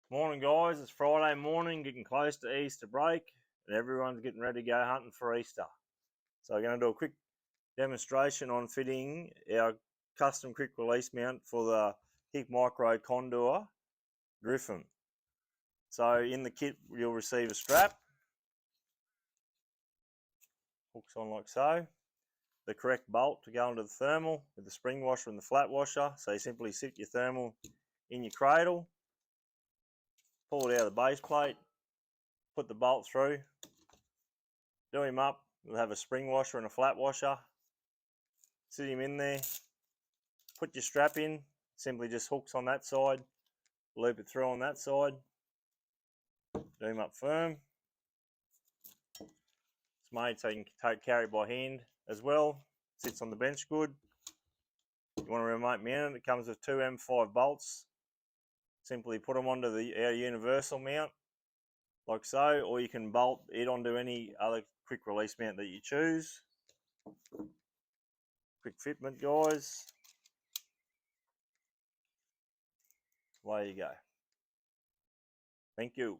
Morning guys, it's Friday morning, getting close to Easter break, and everyone's getting ready to go hunting for Easter. So we're going to do a quick demonstration on fitting our custom quick release mount for the Hikmicro condor gryphon. So in the kit you'll receive a strap, hooks on like so, the correct bolt to go into the thermal with the spring washer and the flat washer. So you simply sit your thermal in your cradle, pull it out of the base plate, put the bolt through, do him up. We'll have a spring washer and a flat washer. Sit him in there, put your strap in, simply just hooks on that side, loop it through on that side, do him up firm. It's made so you can carry it by hand as well. Sits on the bench good. You want to remote mount it, it comes with two M5 bolts. Simply put them onto our universal mount like so, or you can bolt it onto any other quick release mount that you choose. Quick fitment guys. Away you go. Thank you.